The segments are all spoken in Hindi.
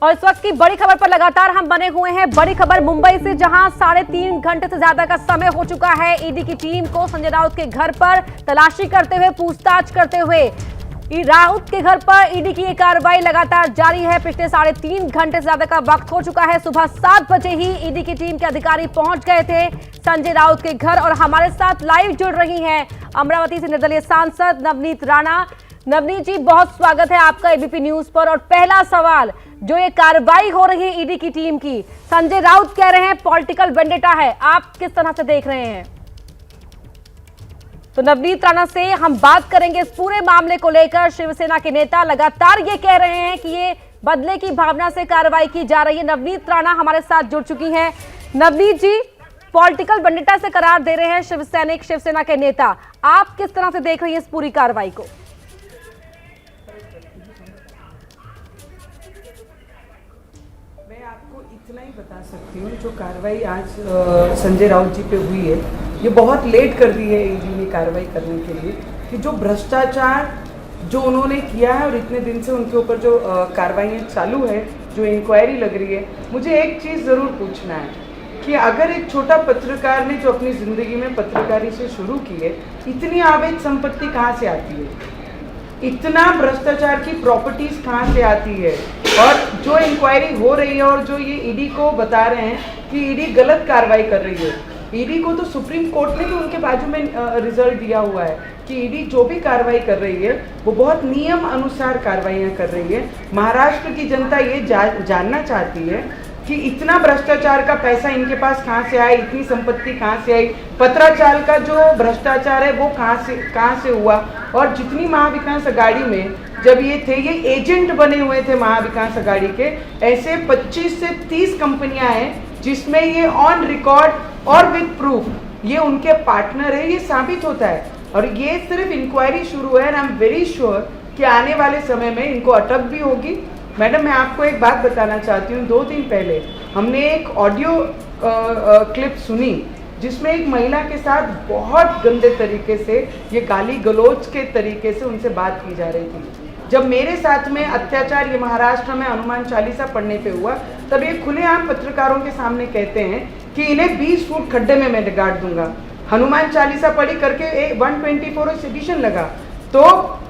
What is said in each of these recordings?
और इस वक्त की बड़ी खबर पर लगातार हम बने हुए हैं। बड़ी खबर मुंबई से, जहां 3.5 घंटे से ज्यादा का समय हो चुका है ईडी की टीम को संजय राउत के घर पर तलाशी करते हुए, पूछताछ करते हुए। राउत के घर पर ईडी की ये कार्रवाई लगातार जारी है। पिछले 3.5 घंटे से ज्यादा का वक्त हो चुका है। सुबह 7 बजे ही ईडी की टीम के अधिकारी पहुंच गए थे संजय राउत के घर और हमारे साथ लाइव जुड़ रही हैं अमरावती से निर्दलीय सांसद नवनीत राणा। नवनीत जी, बहुत स्वागत है आपका एबीपी न्यूज पर। और पहला सवाल, जो ये कार्रवाई हो रही है ईडी की टीम की, संजय राउत कह रहे हैं पॉलिटिकल वेंडेटा है, आप किस तरह से देख रहे हैं? तो नवनीत राणा से हम बात करेंगे इस पूरे मामले को लेकर। शिवसेना के नेता लगातार ये कह रहे हैं कि ये बदले की भावना से कार्रवाई की जा रही है। नवनीत राणा हमारे साथ जुड़ चुकी हैं। नवनीत जी, पॉलिटिकल वेंडेटा से करार दे रहे हैं शिवसेना के नेता, आप किस तरह से देख रही हैं इस पूरी कार्रवाई को? इतना ही बता सकती हूँ, जो कार्रवाई आज संजय राउत जी पे हुई है, ये बहुत लेट कर दी है ईडी ने कार्रवाई करने के लिए। कि जो भ्रष्टाचार जो उन्होंने किया है और इतने दिन से उनके ऊपर जो कार्रवाई चालू है, जो इंक्वायरी लग रही है, मुझे एक चीज़ ज़रूर पूछना है कि अगर एक छोटा पत्रकार ने जो अपनी ज़िंदगी में पत्रकारी से शुरू की है, इतनी अवैध संपत्ति कहाँ से आती है, इतना भ्रष्टाचार की प्रॉपर्टीज कहाँ से आती है? और जो इंक्वायरी हो रही है और जो ये ईडी को बता रहे हैं कि ईडी गलत कार्रवाई कर रही है, ईडी को तो सुप्रीम कोर्ट ने भी उनके बाजू में रिजल्ट दिया हुआ है कि ईडी जो भी कार्रवाई कर रही है वो बहुत नियम अनुसार कार्रवाइयाँ कर रही है। महाराष्ट्र की जनता ये जानना चाहती है कि इतना भ्रष्टाचार का पैसा इनके पास कहाँ से आया, इतनी संपत्ति कहाँ से आई, पत्राचार का जो भ्रष्टाचार है वो कहाँ से हुआ। और जितनी महाविकास अघाड़ी में जब ये थे, ये एजेंट बने हुए थे महाविकास अघाड़ी के, ऐसे 25 से 30 कंपनियां हैं जिसमें ये ऑन रिकॉर्ड और विद प्रूफ ये उनके पार्टनर है, ये साबित होता है। और ये सिर्फ इंक्वायरी शुरू है, and I am very sure कि आने वाले समय में इनको अटक भी होगी। मैडम, मैं आपको एक बात बताना चाहती हूँ। 2 दिन पहले हमने एक ऑडियो क्लिप सुनी जिसमें एक महिला के साथ बहुत गंदे तरीके से, ये गाली गलौज के तरीके से उनसे बात की जा रही थी। जब मेरे साथ में अत्याचार ये महाराष्ट्र में हनुमान चालीसा पढ़ने पे हुआ, तब ये खुलेआम पत्रकारों के सामने कहते हैं कि इन्हें 20 फुट खड्डे में मैं गाड़ दूंगा। हनुमान चालीसा पढ़ी करके 124 एडिशन लगा। तो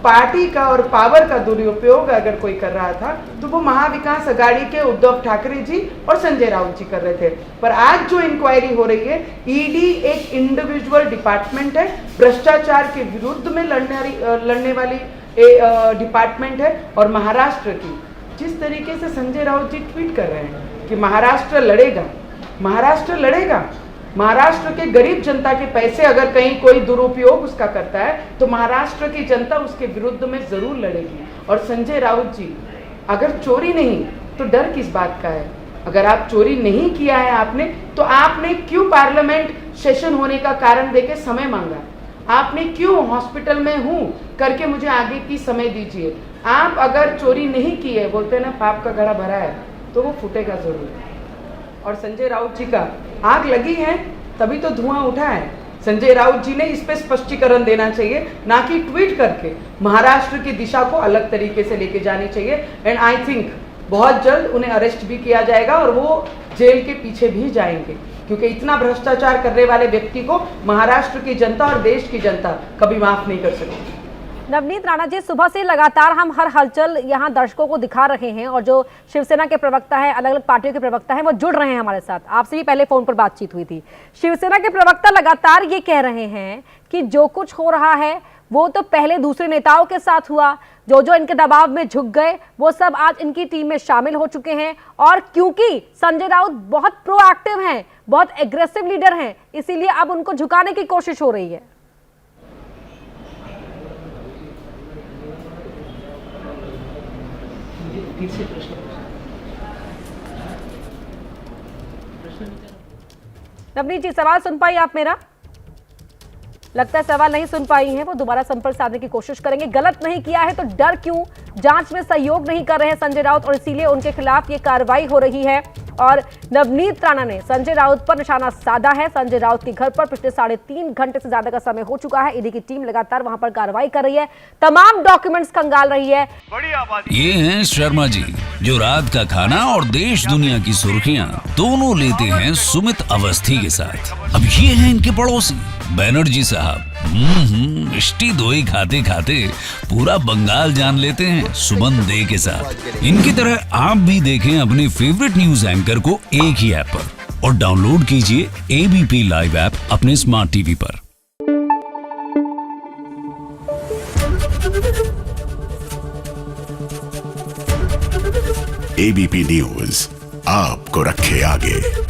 पार्टी का और पावर का दुरुपयोग अगर कोई कर रहा था तो वो महाविकास अघाड़ी के उद्धव ठाकरे जी और संजय राउत जी कर रहे थे। पर आज जो इंक्वायरी हो रही है, ईडी एक इंडिविजुअल डिपार्टमेंट है, भ्रष्टाचार के विरुद्ध में लड़ने वाली डिपार्टमेंट है। और महाराष्ट्र की जिस तरीके से संजय राउत जी ट्वीट कर रहे हैं कि महाराष्ट्र लड़ेगा, महाराष्ट्र लड़ेगा, महाराष्ट्र के गरीब जनता के पैसे अगर कहीं कोई दुरुपयोग उसका करता है तो महाराष्ट्र की जनता उसके विरुद्ध में जरूर लड़ेगी। और संजय राउत जी, अगर चोरी नहीं तो डर किस बात का है? अगर आप चोरी नहीं किया है आपने, तो आपने क्यों पार्लियामेंट सेशन होने का कारण देके समय मांगा? आपने क्यों हॉस्पिटल में हूँ करके मुझे आगे की समय दीजिए? आप अगर चोरी नहीं की है, बोलते हैं ना पाप का घड़ा भरा है, तो वो फूटेगा जरूर। और संजय राउत जी का आग लगी है तभी तो धुआं उठा है। संजय राउत जी ने इस पे स्पष्टीकरण देना चाहिए, ना कि ट्वीट करके महाराष्ट्र की दिशा को अलग तरीके से लेके जानी चाहिए। एंड आई थिंक बहुत जल्द उन्हें अरेस्ट भी किया जाएगा और वो जेल के पीछे भी जाएंगे, क्योंकि इतना भ्रष्टाचार करने वाले व्यक्ति को महाराष्ट्र की जनता और देश की जनता कभी माफ नहीं कर सकती। नवनीत राणा जी, सुबह से लगातार हम हर हलचल यहाँ दर्शकों को दिखा रहे हैं और जो शिवसेना के प्रवक्ता हैं, अलग अलग पार्टियों के प्रवक्ता हैं, वो जुड़ रहे हैं हमारे साथ। आपसे भी पहले फोन पर बातचीत हुई थी। शिवसेना के प्रवक्ता लगातार ये कह रहे हैं कि जो कुछ हो रहा है वो तो पहले दूसरे नेताओं के साथ हुआ, जो इनके दबाव में झुक गए वो सब आज इनकी टीम में शामिल हो चुके हैं। और क्योंकि संजय राउत बहुत प्रोएक्टिव हैं, बहुत एग्रेसिव लीडर हैं, इसीलिए अब उनको झुकाने की कोशिश हो रही है। नवनीत जी, सवाल सुन पाई आप मेरा? लगता है सवाल नहीं सुन पाई हैं। वो दोबारा संपर्क साधने की कोशिश करेंगे। गलत नहीं किया है तो डर क्यों? जांच में सहयोग नहीं कर रहे हैं संजय राउत और इसीलिए उनके खिलाफ ये कार्रवाई हो रही है। और नवनीत राणा ने संजय राउत पर निशाना साधा है। संजय राउत के घर पर पिछले 3.5 घंटे से ज्यादा का समय हो चुका है। ईडी की टीम लगातार वहां पर कार्रवाई कर रही है, तमाम डॉक्यूमेंट्स खंगाल रही है। ये हैं शर्मा जी, जो रात का खाना और देश दुनिया की सुर्खियां दोनों लेते हैं सुमित अवस्थी के साथ। अब ये हैं इनके पड़ोसी बनर्जी साहब। मिष्टी दोई खाते खाते पूरा बंगाल जान लेते हैं सुमन दे के साथ। इनकी तरह आप भी देखें अपने फेवरेट न्यूज एंकर को एक ही ऐप पर और डाउनलोड कीजिए ABP लाइव ऐप अपने स्मार्ट टीवी पर। ABP न्यूज आपको रखे आगे।